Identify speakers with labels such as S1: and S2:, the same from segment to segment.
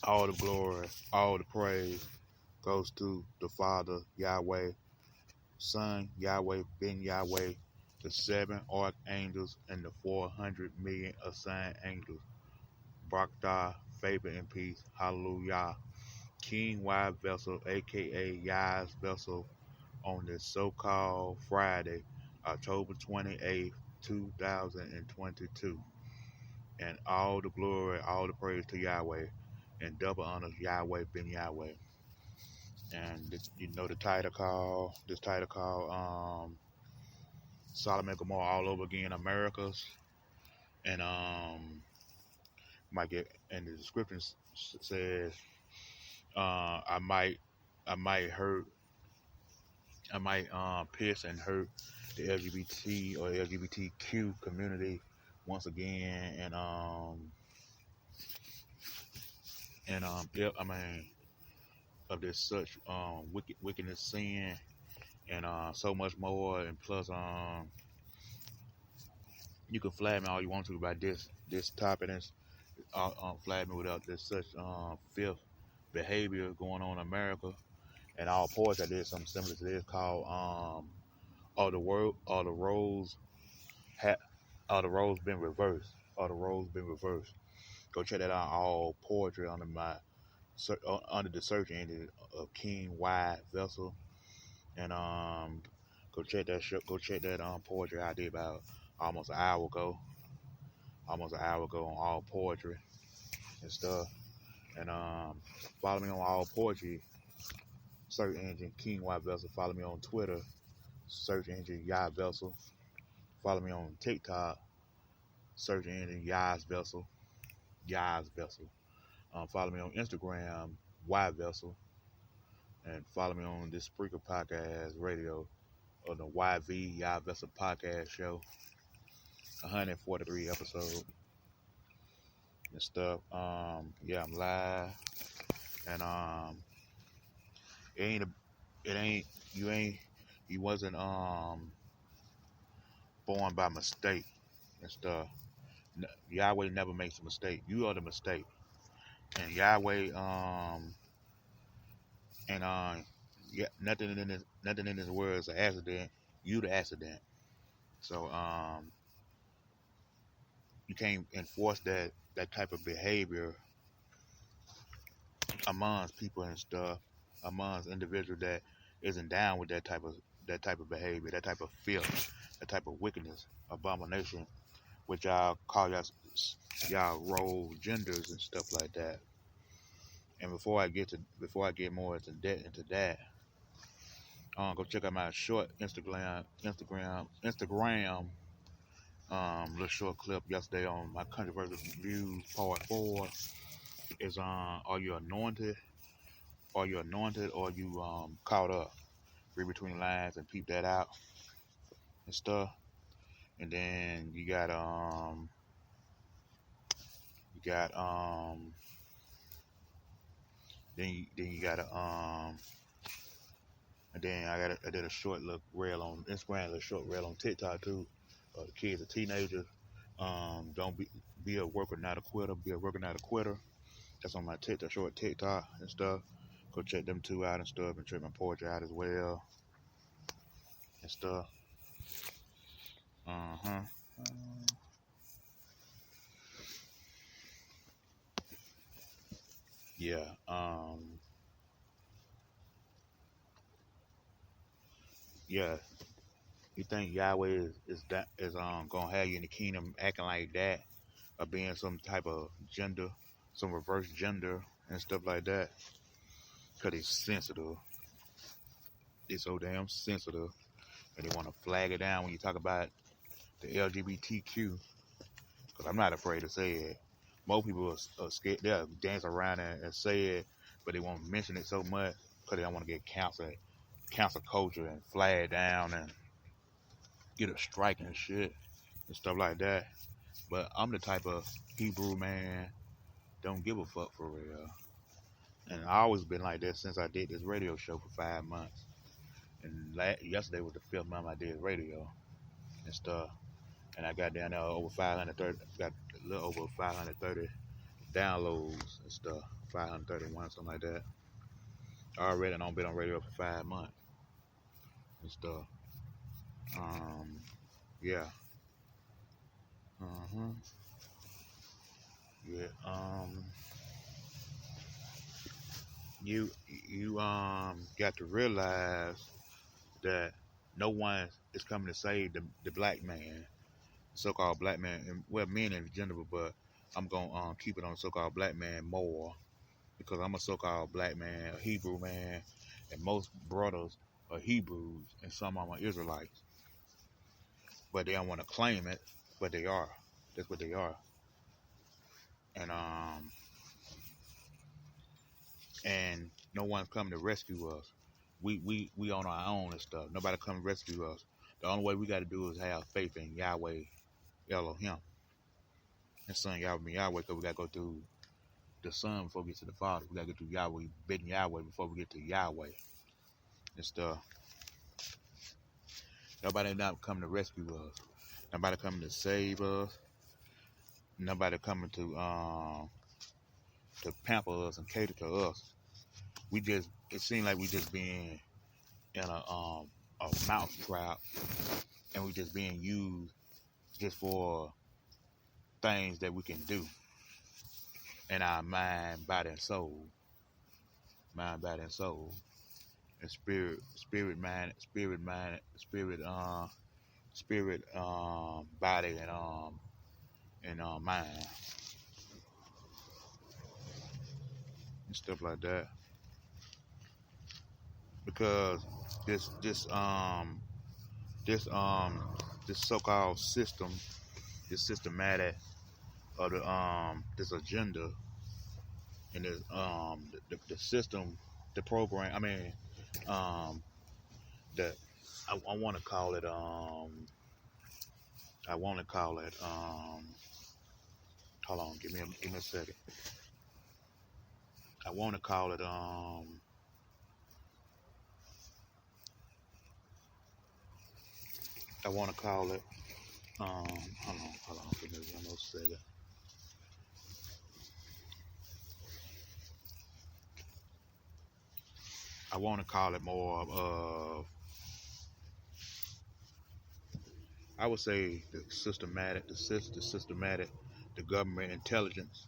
S1: All the glory, all the praise goes to the Father, Yahweh, Son, Yahweh, Ben Yahweh, the seven archangels, and the 400 million assigned angels. Barakah, favor and peace. Hallelujah. King Y vessel, aka YAH'S vessel, on this so-called Friday, October 28th, 2022. And all the glory, all the praise to Yahweh, and double honors Yahweh Ben Yahweh. And this, the title call, Sodom and Gomorrah all over again, Americas. And might get, and the description says, I might hurt, I might piss and hurt the LGBT or LGBTQ community once again, yeah, I mean, of this such wickedness, sin, and so much more, and plus you can flag me all you want to about this topic, and flag me without this such filth behavior going on in America, and all poets that did something similar to this called all the world, all the roles ha all the roles been reversed, all the roles been reversed. Go check that out. All poetry under my under the search engine of King Y Vessel, and go check that go check that poetry I did about almost an hour ago, on all poetry and stuff. And follow me on all poetry search engine King Y Vessel. Follow me on Twitter search engine Y Vessel. Follow me on TikTok search engine YAH'S Vessel. Follow me on Instagram Y Vessel, and follow me on this Spreaker Podcast Radio on the YV YAH Vessel Podcast Show. 143 episode and stuff. Yeah, I'm live, and you wasn't born by mistake and stuff. Yahweh never makes a mistake. You are the mistake, and Yahweh and yeah, nothing in this world is an accident. You the accident. So you can't enforce that type of behavior amongst people and stuff, amongst individuals that isn't down with that type of behavior, that type of filth, that type of wickedness, abomination, which y'all call y'all role genders and stuff like that. And before I get more into that, go check out my short Instagram little short clip yesterday on my controversial views part 4 is are you anointed? Are you anointed, or you caught up? Read between the lines and peep that out and stuff. And then you got then you got and then I did a short look reel on Instagram, a short reel on TikTok too. The kids are teenagers. Don't be a worker, not a quitter. Be a worker, not a quitter. That's on my short TikTok and stuff. Go check them two out and stuff, and check my poetry out as well and stuff. Yeah. Yeah. You think Yahweh is gonna have you in the kingdom acting like that, or being some type of gender, some reverse gender and stuff like that? Cause it's sensitive. It's so damn sensitive, and they want to flag it down when you talk about the LGBTQ. Cause I'm not afraid to say it. Most people are scared. They'll dance around and say it, but they won't mention it so much because they don't want to get cancel culture and flag down and get a strike and shit and stuff like that. But I'm the type of Hebrew man, don't give a fuck for real. And I always been like that since I did this radio show for 5 months. And yesterday was the 5th month I did radio and stuff. And I got down there over 530, got a little over 530 downloads and stuff. 531, something like that. Already, and I've been on radio for 5 months and stuff. Um, yeah. Uh-huh. Yeah. You got to realize that no one is coming to save the black man, so-called black man, and well, men in general, but I'm gonna keep it on so-called black man more because I'm a so-called black man, a Hebrew man, and most brothers are Hebrews, and some of them are Israelites, but they don't want to claim it, but they are. That's what they are, and and no one's coming to rescue us. We on our own and stuff. Nobody come to rescue us. The only way we got to do is have faith in Yahweh, Elohim, and Son Yahweh, because we got to go through the Son before we get to the Father. We got to go through Yahweh, bidding Yahweh before we get to Yahweh and stuff. Nobody not coming to rescue us. Nobody coming to save us. Nobody coming to pamper us and cater to us. It seems like we just being in a mouse trap, and we just being used just for things that we can do in our mind, body, and soul. Mind, body, and soul. And spirit, body, and mind, and stuff like that. Because this this um this this so-called system, this systematic of this agenda, and this the system, the program. I mean, the I want to call it hold on, give me a second. I want to call it I want to call it hold on, give me one more second. I want to call it more of I would say the systematic, the government intelligence.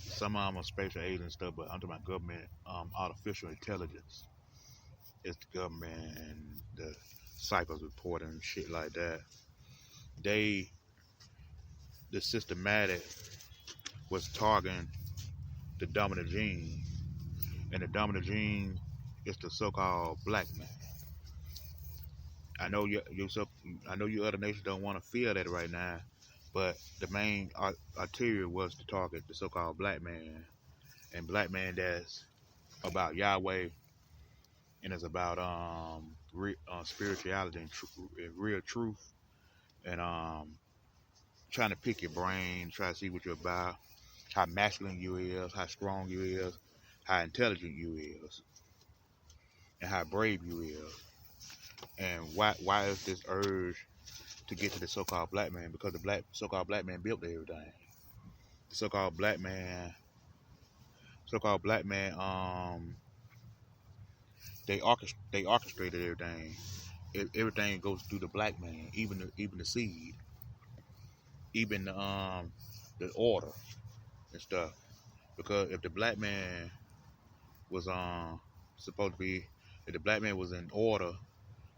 S1: Some of them are special agents and stuff, but I'm talking about government, artificial intelligence. It's the government and the cycles reporting and shit like that. The systematic was targeting the dominant gene, and the dominant gene is the so-called black man. I know I know you other nations don't want to feel that right now, but the main arterial was to target the so-called black man, and black man that's about Yahweh, and it's about spirituality and real truth, and trying to pick your brain, try to see what you're about, how masculine you is, how strong you is, how intelligent you is, and how brave you is, and why is this urge to get to the so-called black man? Because the so-called black man built everything. The so-called black man, they orchestrated everything. Everything goes through the black man, even the seed, even the order and stuff. Because if the black man was supposed to be, if the black man was in order,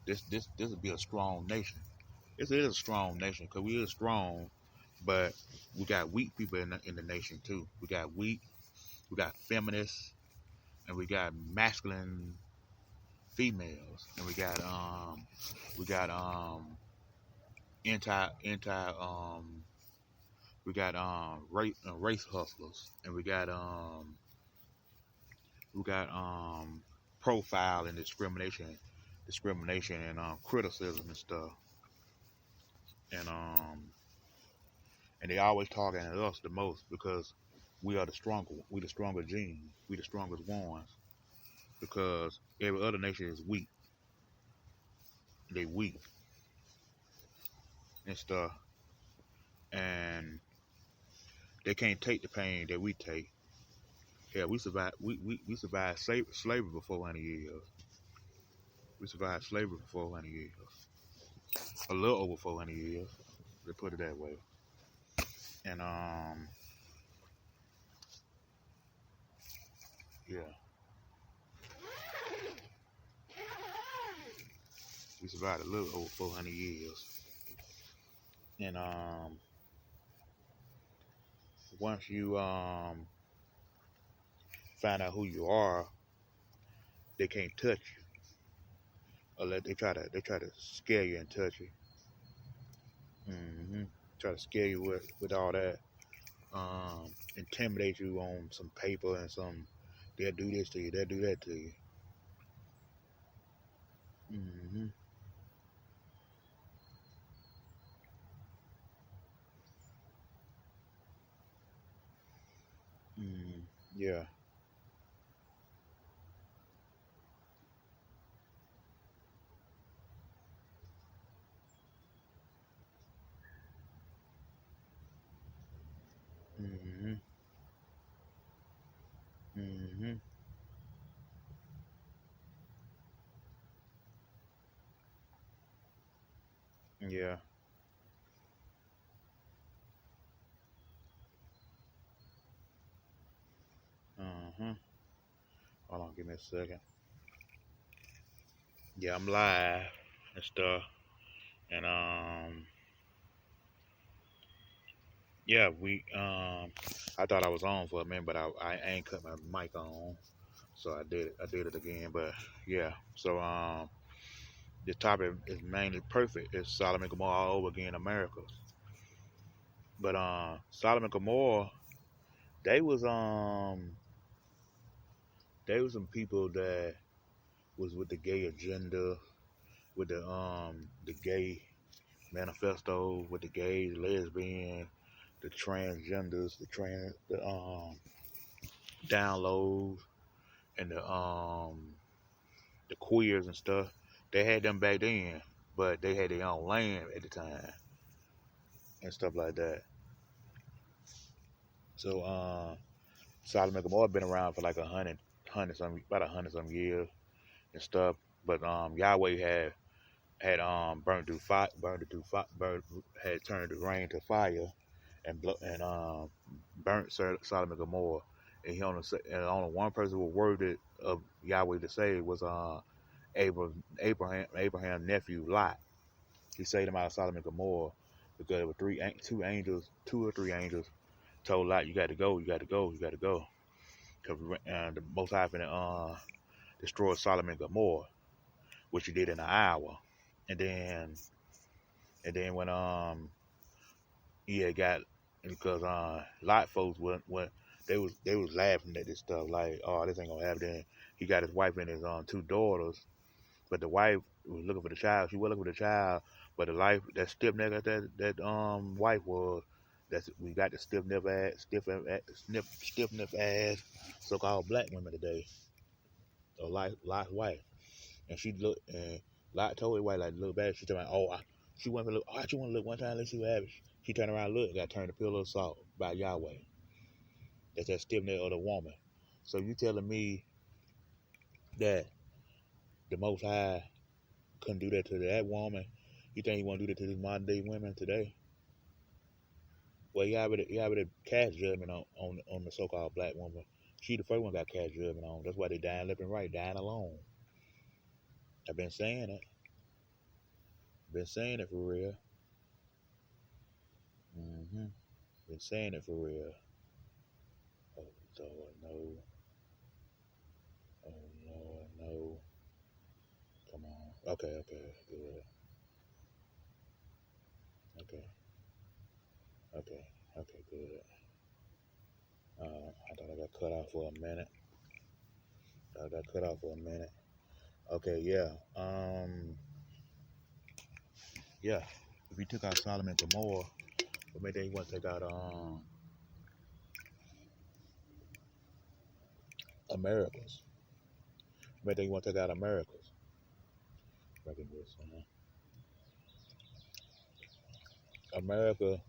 S1: this would be a strong nation. This is a strong nation because we are strong, but we got weak people in the nation too. We got feminists, and we got masculine females, and we got anti we got race hustlers, and we got profile and discrimination and criticism and stuff, and and they always talking at us the most because we are the stronger gene, we the strongest ones, because every other nation is weak. They weak and stuff, and They can't take the pain that we take. Yeah, we survived. We survived slavery for 400 years. We survived slavery for 400 years. A little over 400 years. They put it that way. And yeah, we survived a little over 400 years. And once you find out who you are, they can't touch you. Unless they try to scare you and touch you. hmm Try to scare you with all that. Intimidate you on some paper and some. They'll do this to you. They'll do that to you. hmm Yeah. hmm hmm Yeah. Uh-huh. Hold on, give me a second. Yeah, I'm live and stuff. And yeah, we I thought I was on for a minute, but I ain't cut my mic on. So I did it again. But yeah. So the topic is mainly perfect. It's Sodom and Gomorrah all over again in America. But Sodom and Gomorrah, they was um they was some people that was with the gay agenda, with the gay manifesto, with the gays, lesbian, the transgenders, the downloads, and the queers and stuff. They had them back then, but they had their own land at the time and stuff like that. So Sodom and Gomorrah been around for like about 100 some years and stuff. But Yahweh had burned it through fire, had turned the rain to fire and burnt Sodom and Gomorrah. And only one person was worthy of Yahweh to save was Abraham's nephew Lot. He saved him out of Sodom and Gomorrah because there were two or three angels told Lot, "You got to go, you got to go, you got to go," because the Most High finna destroy Sodom and Gomorrah, which he did in an hour. And then when he had got because Lot folks went they was laughing at this stuff like, oh, this ain't gonna happen. Then he got his wife and his two daughters, but the wife was looking for the child. She was looking for the child, but the life that stiff neck that wife was. That's we got the stiff neck ass so called black women today. Or Lot's wife, and she looked and Lot told his wife like look back. She told me, she went to look. Oh, she want to look one time. Let's see what happens. She turned around, and looked, and got turned to pillar of salt by Yahweh. That's that stiff neck of the woman. So you telling me that the Most High couldn't do that to that woman? You think he want to do that to these modern day women today? Well, you already cast judgment on the so-called black woman. She the first one got cast judgment on. That's why they dying left and right, dying alone. I've been saying it. Been saying it for real. hmm Been saying it for real. Oh Lord, no. Oh Lord, no. Come on. Okay, good. Okay, okay, okay, good. I thought I got cut off for a minute. I got cut off for a minute. Okay, yeah. Yeah. If you took out Sodom and Gomorrah, but maybe you want to take out Americas. Maybe you want to take out Americas. Making this, America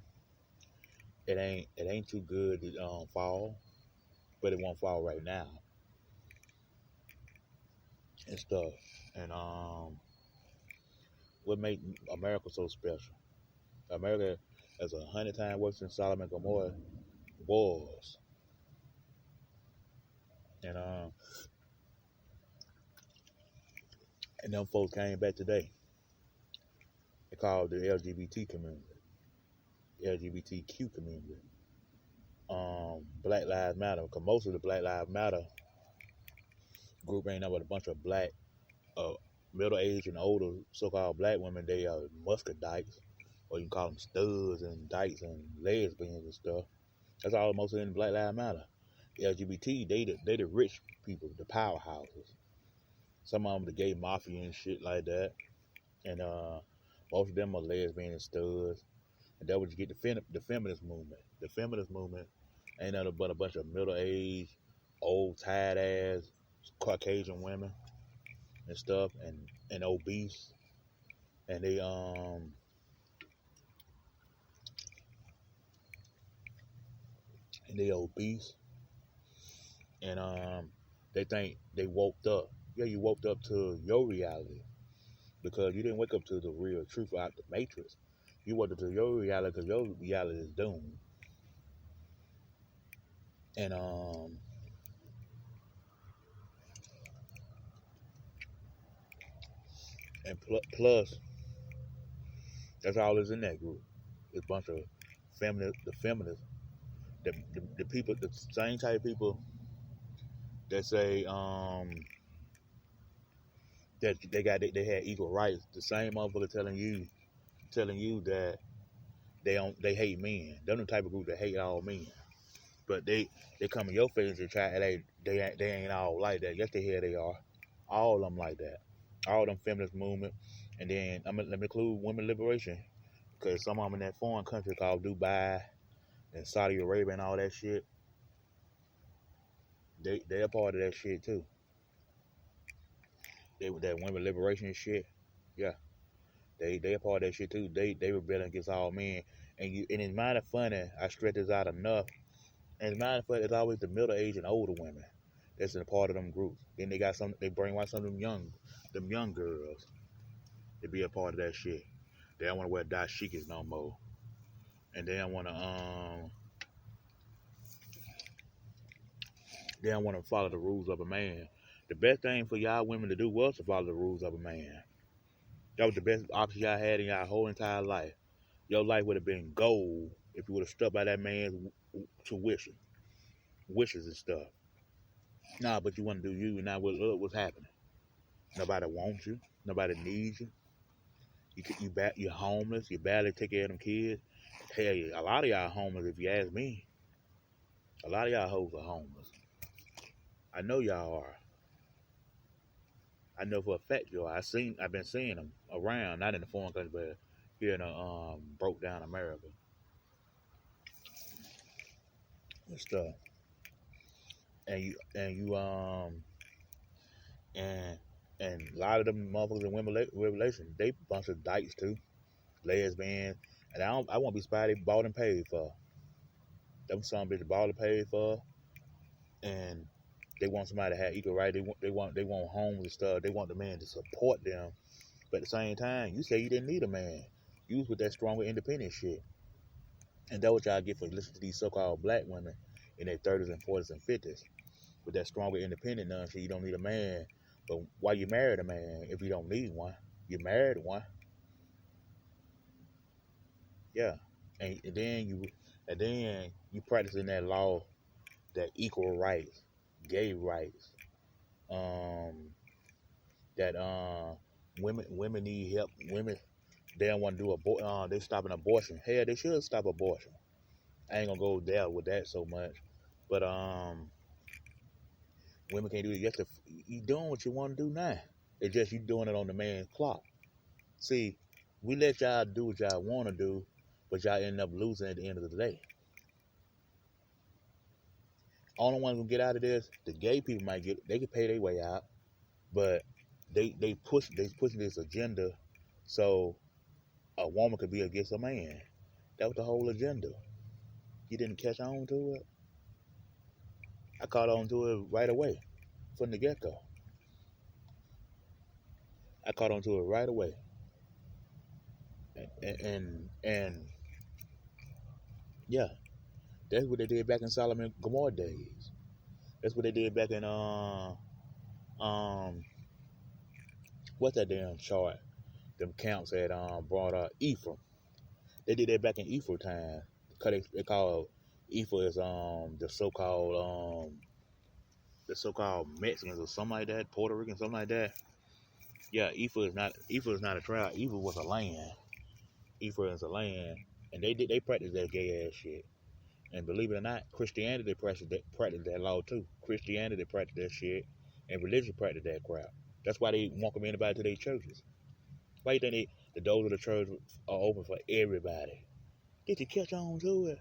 S1: it ain't too good to fall, but it won't fall right now and stuff. And what made America so special? America is 100 times worse than Sodom and Gomorrah was. And and them folks came back today. They called the LGBTQ community. Black Lives Matter, because most of the Black Lives Matter group ain't nothing but a bunch of black, uh, middle-aged and older so-called black women. They are muscadites, or you can call them studs and dykes and lesbians and stuff. That's all most of them Black Lives Matter. The LGBT, they the rich people, the powerhouses. Some of them the gay mafia and shit like that. And most of them are lesbians and studs. And that's what you get the feminist movement. The feminist movement ain't nothing but a bunch of middle-aged, old, tired-ass Caucasian women and stuff, and obese, and they obese, and they think they woke up. Yeah, you woke up to your reality because you didn't wake up to the real truth out the matrix. You woke up to your reality because your reality is doomed. And plus, that's all that's in that group. It's a bunch of feminists, the people, the same type of people that say that they had equal rights. The same motherfucker telling you that they hate men. They're the type of group that hate all men. But they come in your face and try and they ain't all like that. Yes, the hell they are. All of them like that. All them feminist movement, and then let me include women liberation, because some of them in that foreign country called Dubai and Saudi Arabia and all that shit. They're a part of that shit too. That women liberation shit. Yeah, they a part of that shit too. They rebelling against all men. And it's mighty funny. I stretch this out enough. And it's mighty funny. It's always the middle aged and older women that's in a part of them groups. Then they got some. They brainwash some of them young girls to be a part of that shit. They don't want to wear dashikis no more, and they don't want to follow the rules of a man. The best thing for y'all women to do was to follow the rules of a man. That was the best option y'all had in y'all whole entire life. Your life would have been gold if you would have stuck by that man's wishes and stuff. Nah, but you want to do you, and now look what's happening. Nobody wants you. Nobody needs you. You're homeless. You barely take care of them kids. Hell, a lot of y'all homeless. If you ask me, a lot of y'all hoes are homeless. I know y'all are. I know for a fact you are. I've been seeing them around, not in the foreign country, but here in broke down America and stuff. And and a lot of them motherfuckers in women revelation, they bunch of dykes too, lesbians, and I won't be spotted. They bought and paid for. Them some bitches bought and paid for, and they want somebody to have equal right. They want homes and stuff. They want the man to support them, but at the same time, you say you didn't need a man. You was with that stronger independent shit, and that's what y'all get for listening to these so-called black women in their 30s and 40s and 50s with that stronger independent nonsense. You don't need a man, but why you married a man if you don't need one? You married one, yeah, and then you practicing that law, that equal rights, gay rights, um, that women need help. Women they don't want to do they stopping abortion. Hell, they should stop abortion. I ain't gonna go there with that so much, but women can't do it. You doing what you want to do now. It's just you doing it on the man's clock. See, we let y'all do what y'all want to do, but y'all end up losing at the end of the day. Only ones who get out of this, the gay people they can pay their way out, but they pushing this agenda so a woman could be against a man. That was the whole agenda. You didn't catch on to it. I caught on to it right away from the get go. I caught on to it right away, and yeah, that's what they did back in Solomon and Gomorrah days. That's what they did back in um what's that damn chart? Them counts that brought Ephraim. They did that back in Ephraim time. Cause they call Ephraim is the so-called Mexicans or something like that, Puerto Rican, something like that. Yeah, Ephraim is not a tribe. Ephraim was a land. Ephraim is a land, and they practice that gay ass shit. And believe it or not, Christianity practice that law too. Christianity practice that shit, and religion practice that crap. That's why they welcome anybody to their churches. Why you think the doors of the church are open for everybody? Did you catch on to it?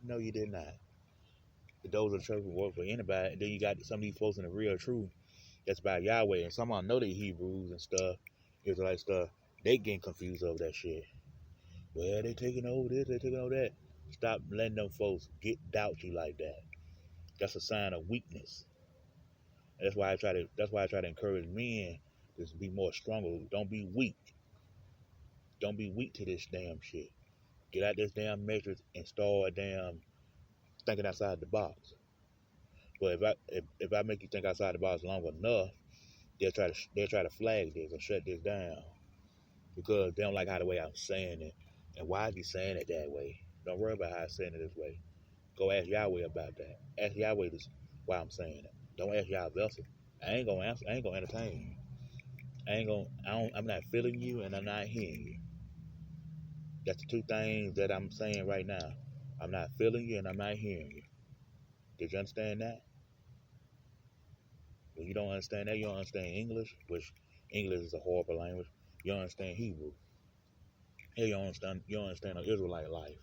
S1: No, you did not. The doors of the church will work for anybody, and then you got some of these folks in the real truth that's about Yahweh, and some of them know they Hebrews and stuff, Israelite stuff. They getting confused over that shit. Well, they taking over this, they taking over that. Stop letting them folks doubt you like that. That's a sign of weakness. And that's why I try to encourage men to be more stronger. Don't be weak. Don't be weak to this damn shit. Get out this damn matrix and start damn thinking outside the box. But if I make you think outside the box long enough, they'll try to flag this or shut this down because they don't like how the way I'm saying it. And why is he saying it that way? Don't worry about how I'm saying it this way. Go ask Yahweh about that. Ask Yahweh this why I'm saying it. Don't ask Yahweh vessel. I ain't gonna answer. I ain't gonna entertain you. I'm not feeling you, and I'm not hearing you. That's the two things that I'm saying right now. I'm not feeling you, and I'm not hearing you. Did you understand that? When you don't understand that, you don't understand English, which English is a horrible language. You don't understand Hebrew. Hell, you don't understand the Israelite life.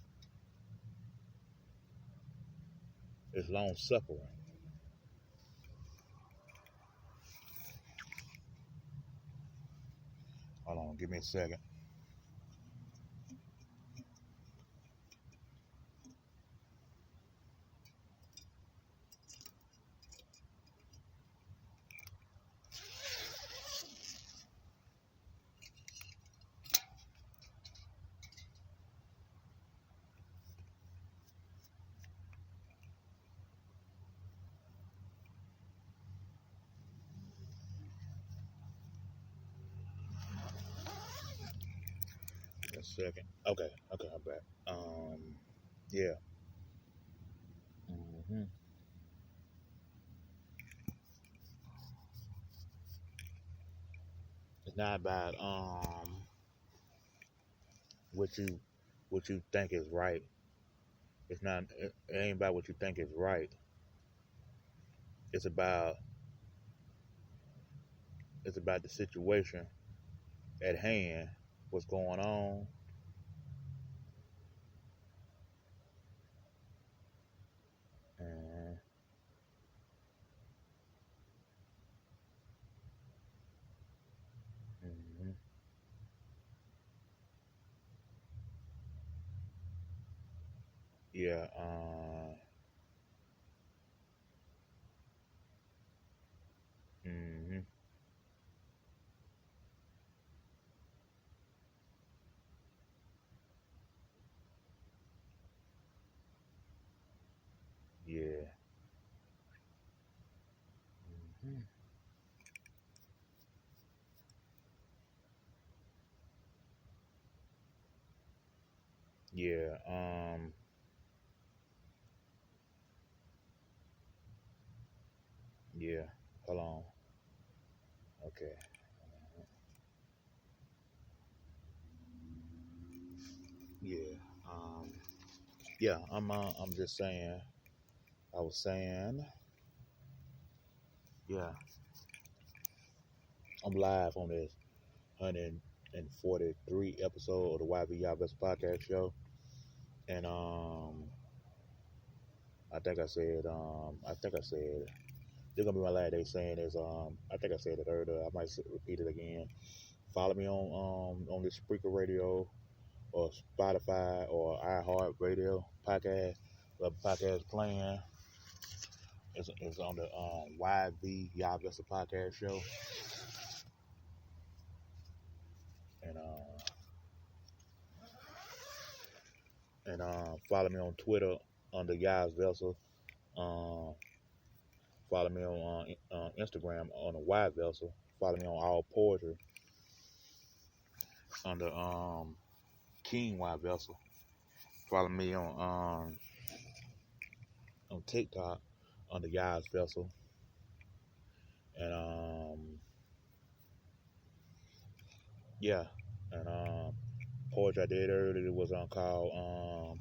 S1: It's long suffering. Hold on, give me a second. A second. Okay, I'm back. Yeah. hmm It's not about what you think is right. It's not. It ain't about what you think is right. It's about it's about the situation at hand. What's going on? And, mhm. Yeah. hmm Yeah. hmm Yeah. Yeah. Hold on. Okay. Yeah. Yeah. I'm just saying. I was saying. Yeah. I'm live on this 143 episode of the YAH'S podcast show, and I think I said this gonna be my last day saying is I think I said it earlier. I might repeat it again. Follow me on this Spreaker Radio or Spotify or iHeart Radio podcast, podcast playing. It's on the YAH'S podcast show, and follow me on Twitter under YAH'S Vessel. Follow me on Instagram on the Y Vessel. Follow me on All Poetry under King Y Vessel. Follow me on TikTok under YAH'S Vessel. And yeah. And poetry I did earlier was called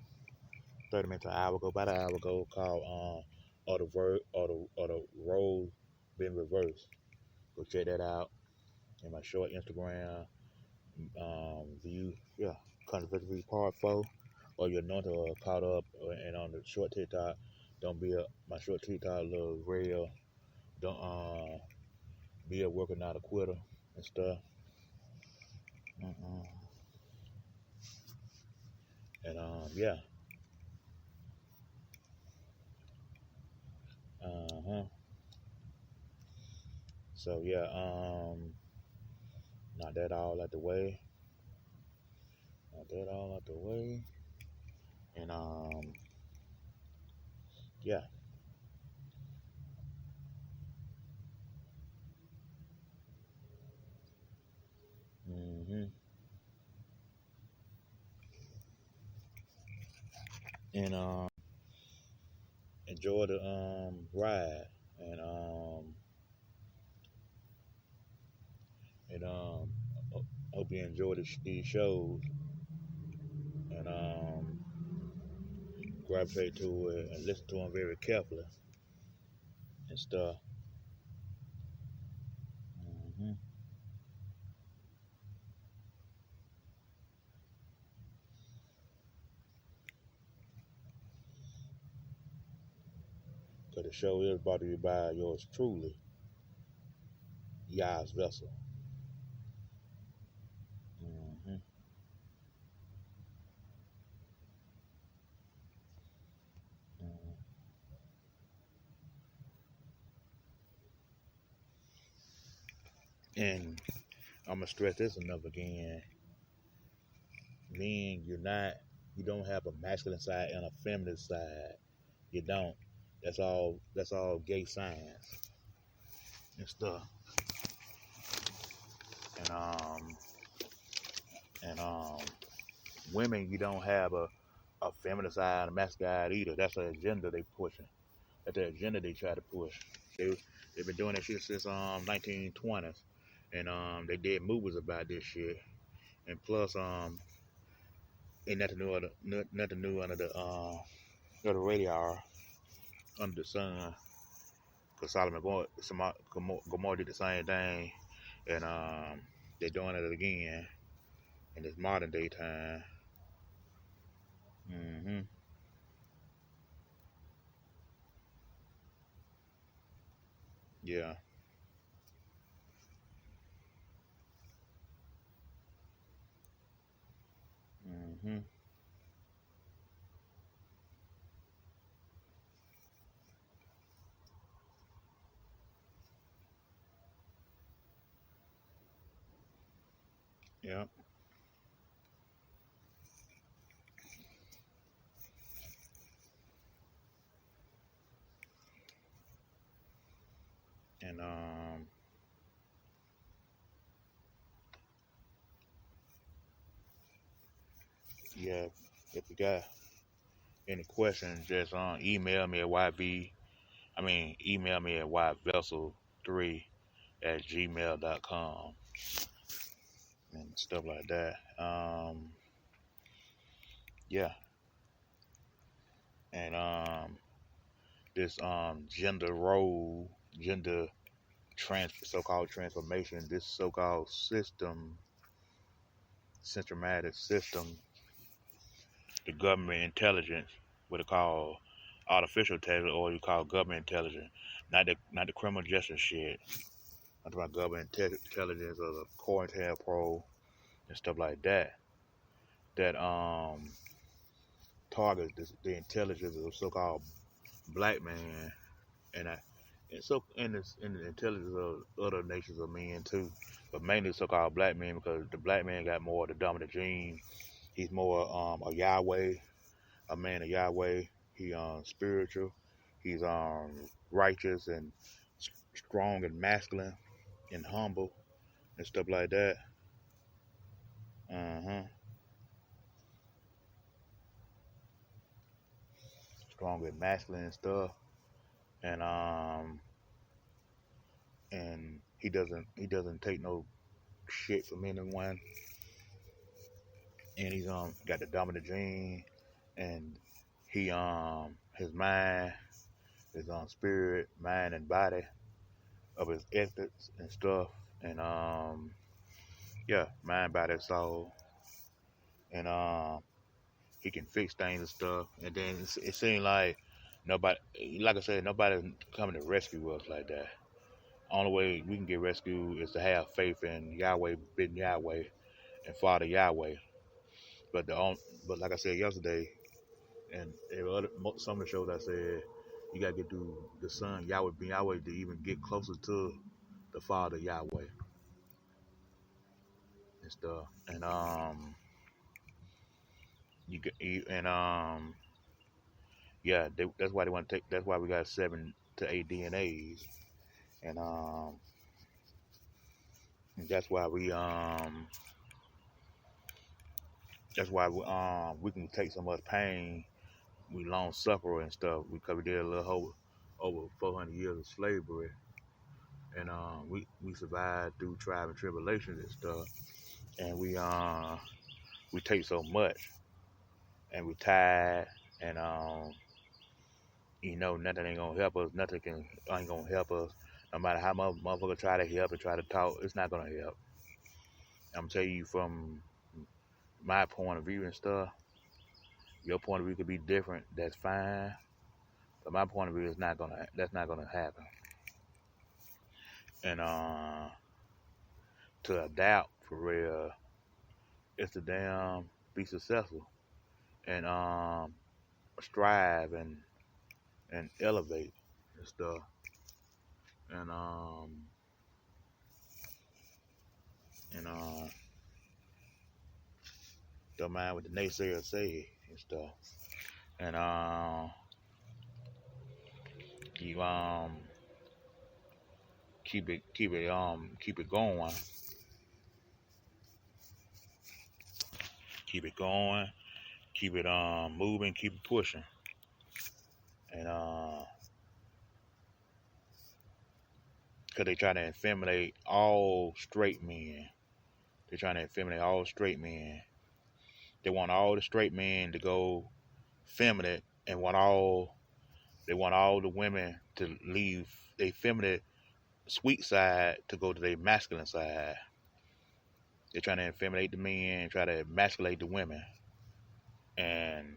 S1: 30 minutes an hour ago, about an hour ago, called or the roles been reversed. Go check that out in my short Instagram view. Yeah, Controversy Part 4. Or you're not caught up, and on the short TikTok, don't be my short TikTok little real. Don't be a worker, not a quitter and stuff. Mm-mm. And yeah. Uh-huh. So yeah, not that all out the way. Not that all out the way. And yeah. Mm-hmm. And enjoy the ride. And and hope you enjoy these shows. And gravitate to it and listen to them very carefully and stuff. Mm-hmm. Because the show is brought to you by yours truly, YAH'S Vessel. Mm-hmm. Mm-hmm. And I'm gonna stress this enough again. Men, you don't have a masculine side and a feminine side. You don't. That's all gay science and stuff. And and women, you don't have a feminine side and a masculine side either. That's the agenda they pushing. That's the agenda they try to push. They've been doing that shit since 1920s, and they did movies about this shit. And plus ain't nothing new under the radar under the sun. Cause Gomorrah did the same thing, and they're doing it again in this modern day time. Hmm. Yeah. Hmm. Yeah. And yeah, if you got any questions, just email me at email me at yvessel3 at gmail.com and stuff like that. Yeah, and this gender role, gender so-called transformation, this so-called systematic system, the government intelligence, what they call artificial intelligence, or you call government intelligence, not the criminal justice shit. I'm talking about government intelligence or the COINTELPRO and stuff like that. That target the intelligence of the so-called black man, and and the intelligence of other nations of men too, but mainly the so-called black man because the black man got more of the dominant gene. He's more a Yahweh, a man of Yahweh. He spiritual. He's righteous and strong and masculine and humble and stuff like that. Uh-huh. Strong and masculine and stuff. And he doesn't take no shit from anyone. And he's got the dominant gene, and he his mind, his spirit, mind and body of his ethics and stuff, and yeah, mind, body, soul, and he can fix things and stuff. And then it seemed like nobody, like I said, nobody's coming to rescue us like that. Only way we can get rescued is to have faith in Yahweh, Ben Yahweh, and Father Yahweh. But but like I said yesterday, and some of the shows I said, you gotta get through the Son Yahweh, Ben Yahweh, to even get closer to the Father Yahweh and stuff. And and yeah, that's why they want to take. That's why we got 7 to 8 DNAs, and that's why we can take so much pain. We long suffer and stuff because we did a little over 400 years of slavery, and we survived through trial and tribulations and stuff, and we take so much, and we tired, and nothing ain't gonna help us. Nothing ain't gonna help us. No matter how much motherfucker try to help and try to talk, it's not gonna help. I'm telling you from my point of view and stuff. Your point of view could be different. That's fine. But my point of view is that's not gonna happen. And to adapt for real is to damn be successful and strive and elevate and stuff. And and don't mind what the naysayers say and stuff. And you keep it going. Keep it going. Keep it moving. Keep it pushing. And because they try to intimidate all straight men. They're trying to intimidate all straight men. They want all the straight men to go feminine and they want all the women to leave their feminine sweet side to go to their masculine side. They're trying to intimidate the men, try to emasculate the women. And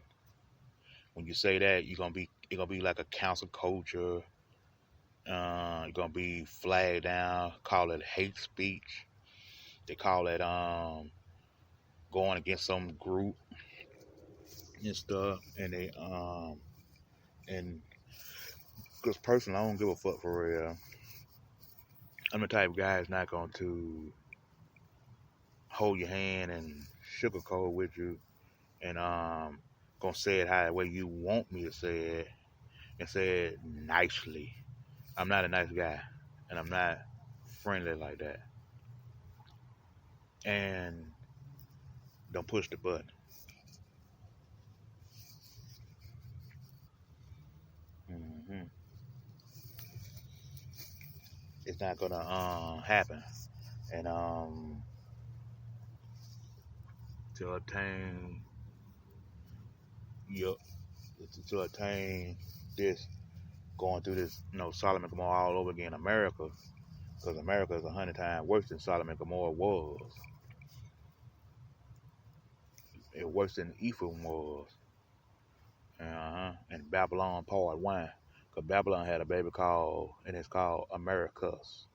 S1: when you say that, it's gonna be like a council culture. You're gonna be flagged down, call it hate speech. They call it going against some group and stuff. And and because personally, I don't give a fuck for real. I'm the type of guy that's not going to hold your hand and sugarcoat with you and gonna say it how the way you want me to say it and say it nicely. I'm not a nice guy and I'm not friendly like that. And don't push the button. hmm It's not gonna happen. And to attain your to attain this, going through this, Sodom and Gomorrah all over again in America, because America is 100 times worse than Sodom and Gomorrah was. It's worse than Ephraim was. And Babylon Part 1, because Babylon had a baby and it's called Americus,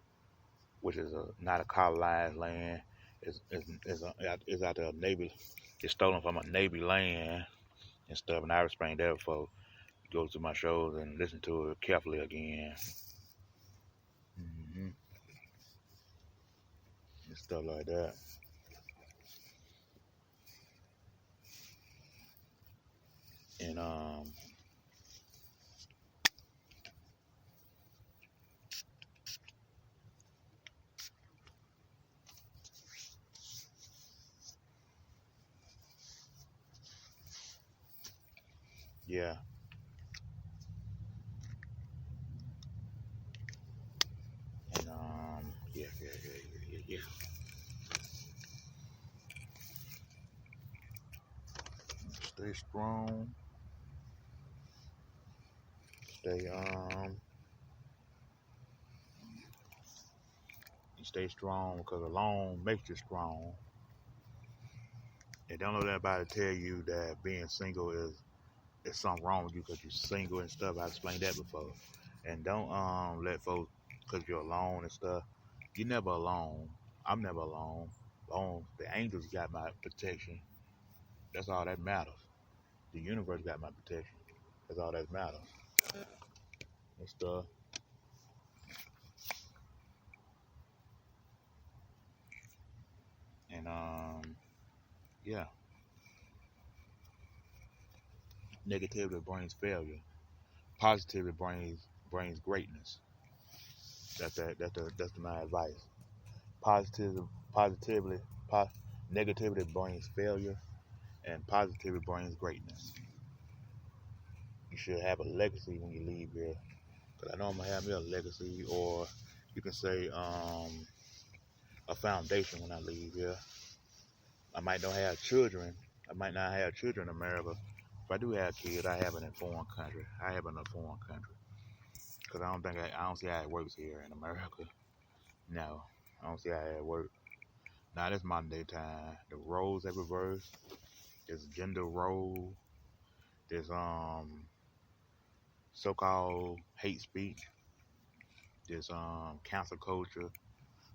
S1: which is not a colonized land. It's out there a Navy. It's stolen from a Navy land and stuff. And I explained that before. Go to my shows and listen to it carefully again. hmm And stuff like that. And yeah. And yeah. Stay strong. Stay you stay strong because alone makes you strong. And don't let anybody tell you that being single is something wrong with you because you're single and stuff. I explained that before. And don't let folks because you're alone and stuff. You're never alone. I'm never alone. The angels got my protection. That's all that matters. The universe got my protection. That's all that matters and stuff. And yeah, negativity brings failure. Positivity brings greatness. That's my advice. Positively, negativity brings failure, and positivity brings greatness. You should have a legacy when you leave here. Cause I know I'm gonna have me a legacy, or you can say a foundation when I leave here. I might not have children. I might not have children in America. If I do have kids, I have it in foreign country. I have it in a foreign country. Cause I don't see how it works here in America. No, I don't see how it works. Now this modern day time, the roles have reversed. There's gender role. There's so-called hate speech. There's cancel culture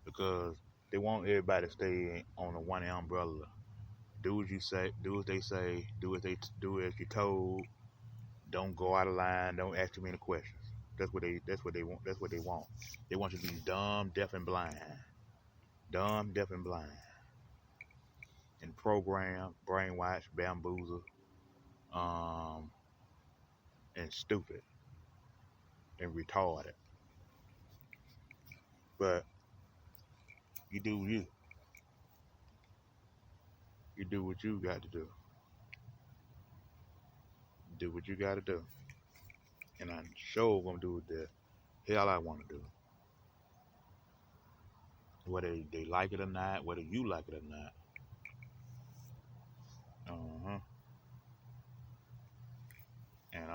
S1: because they want everybody to stay on the one umbrella. Do as you say. Do as they say. Do as you're told. Don't go out of line. Don't ask too many questions. That's what they. That's what they want. That's what they want. They want you to be dumb, deaf, and blind. Dumb, deaf, and blind. And program, brainwash, bamboozle, um, and stupid and retarded. But you do you. You do what you got to do. Do what you got to do. And I'm sure gonna do the hell I want to do. Whether they like it or not, whether you like it or not. Uh-huh. And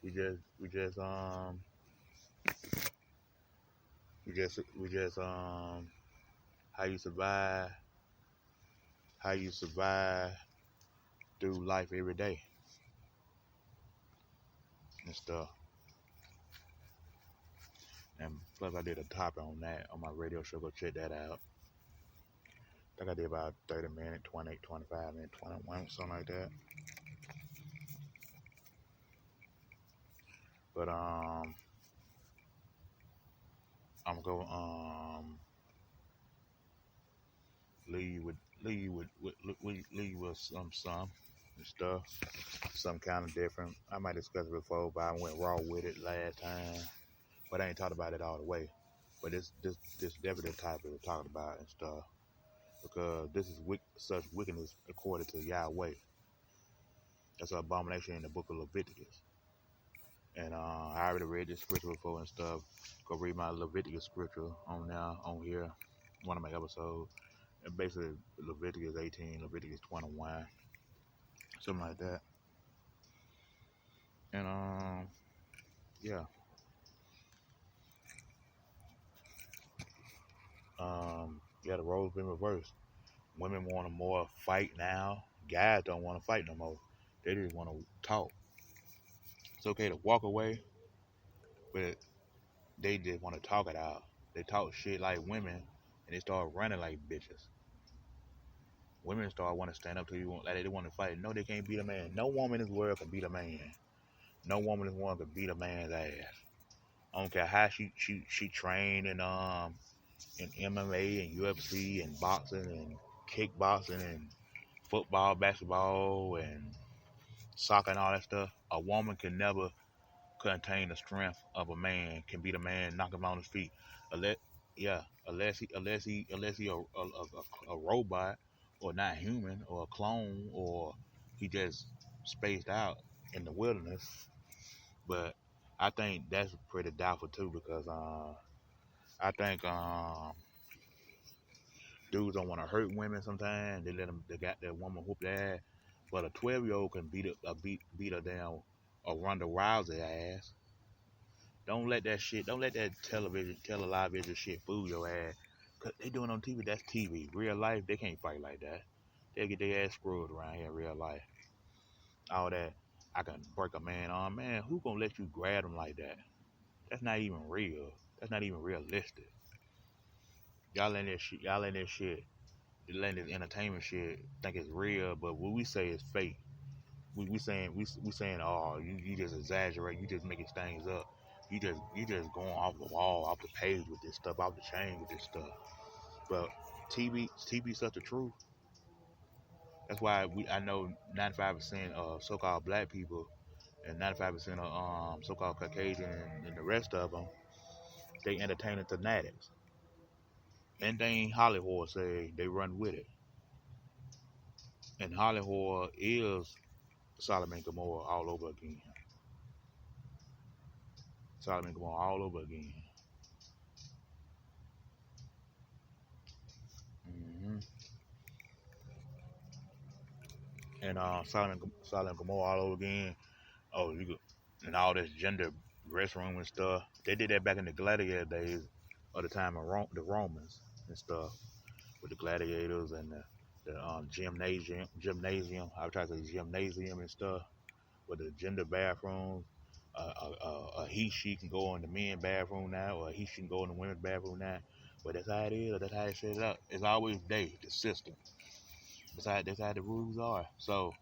S1: we just how you survive, how you survive through life every day and stuff. And plus, I did a topic on that on my radio show. Go check that out. I think I did about 30 minutes, 20, 25 minutes, 21, something like that. But I'm gonna leave with some and stuff, some kind of different. I might discuss it before, but I went raw with it last time. But I ain't talked about it all the way. But this definitely the topic we're talking about and stuff because this is such wickedness according to Yahweh. That's an abomination in the book of Leviticus. And I already read this scripture before and stuff. Go read my Leviticus scripture on here, one of my episodes. And basically Leviticus 18, Leviticus 21, something like that. And yeah. Yeah, the role's been reversed. Women want to more fight now. Guys don't want to fight no more. They just want to talk. It's okay to walk away, but they just want to talk it out. They talk shit like women, and they start running like bitches. Women start want to stand up to you, like they want to fight. No, they can't beat a man. No woman in this world can beat a man. No woman in this world can beat a man's ass. I don't care how she trained in MMA and UFC and boxing and kickboxing and football, basketball and soccer and all that stuff. A woman can never contain the strength of a man. Can beat a man, knock him on his feet. Unless, yeah, unless he a robot or not human or a clone or he just spaced out in the wilderness. But I think that's pretty doubtful too because I think dudes don't want to hurt women sometimes. They got that woman whoop their ass. But a 12-year-old can beat a damn a Ronda Rousey ass. Don't let that television shit fool your ass. Cause they doing on TV, that's TV. Real life, they can't fight like that. They'll get their ass screwed around here in real life. All that, I can break a man arm. Man, who gonna let you grab him like that? That's not even real. That's not even realistic. Y'all in this shit, letting this entertainment shit think it's real, but what we say is fake. We saying, oh, you just exaggerate, you just making things up. You just going off the wall, off the page with this stuff, off the chain with this stuff. But TV such the truth. That's why I know 95% of so-called black people and 95% of so-called Caucasian and the rest of them, they entertaining fanatics. Anything Hollywood say, they run with it. And Hollywood is Sodom and Gomorrah all over again. Sodom and Gomorrah all over again. hmm And Sodom and Gomorrah all over again. Oh, you could, and all this gender restroom and stuff. They did that back in the gladiator days of the time of the Romans and stuff with the gladiators and the gymnasium. I would try to say gymnasium and stuff with the gender bathrooms. A he she can go in the men's bathroom now, or a he she can go in the women's bathroom now. But that's how it is. Or that's how it set it up. It's always the system. That's how the rules are. So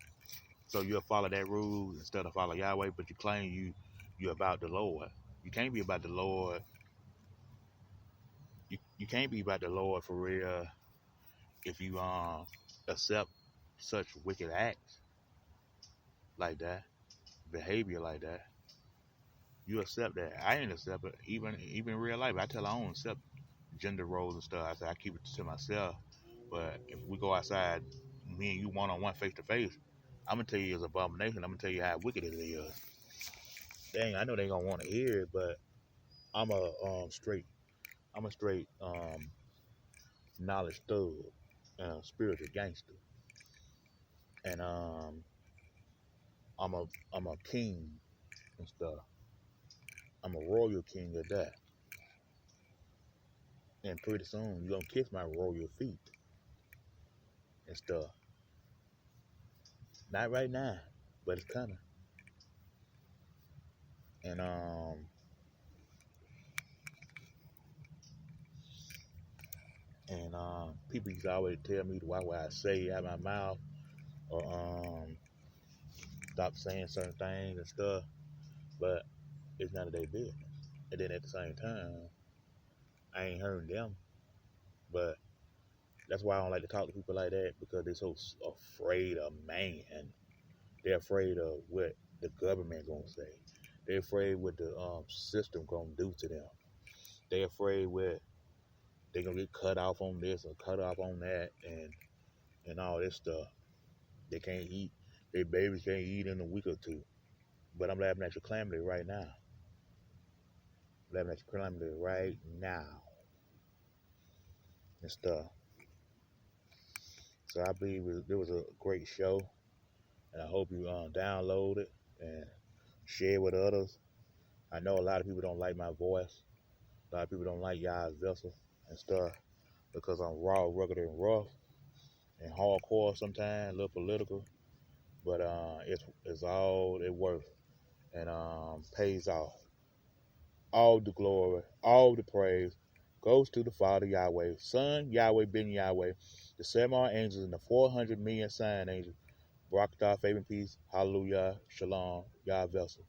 S1: you'll follow that rule instead of follow Yahweh, but you claim you're about the Lord. You can't be about the Lord. You can't be about the Lord for real if you accept such wicked acts like that, behavior like that. You accept that. I ain't accept it even in real life. I tell I don't accept gender roles and stuff. I say I keep it to myself. But if we go outside, me and you one on one, face to face, I'm gonna tell you it's abomination. I'm gonna tell you how wicked it is. Dang, I know they gonna want to hear it, but I'm a straight. I'm a straight knowledge thug, spiritual gangster, and I'm a king and stuff. I'm a royal king at that. And pretty soon you gonna kiss my royal feet and stuff. Not right now, but it's coming. And people used to always tell me why I say out my mouth or stop saying certain things and stuff, but it's none of their business. And then at the same time, I ain't hurting them, but that's why I don't like to talk to people like that because they're so afraid of man. They're afraid of what the government gonna say. They're afraid what the system gonna do to them. They're afraid what they gonna get cut off on this or cut off on that and all this stuff. They can't eat. Their babies can't eat in a week or two. But I'm laughing at your calamity right now. I'm laughing at your calamity right now and stuff. So I believe it was a great show, and I hope you download it and share it with others. I know a lot of people don't like my voice. A lot of people don't like y'all's vessel and stuff because I'm raw, rugged, and rough and hardcore sometimes, a little political. But it's all it worth and pays off. All the glory, all the praise goes to the Father Yahweh, Son Yahweh, Ben Yahweh, The 7 archangels and the 400 million sign angels. Barakatah, favor and peace. Hallelujah. Shalom. Yah vessel.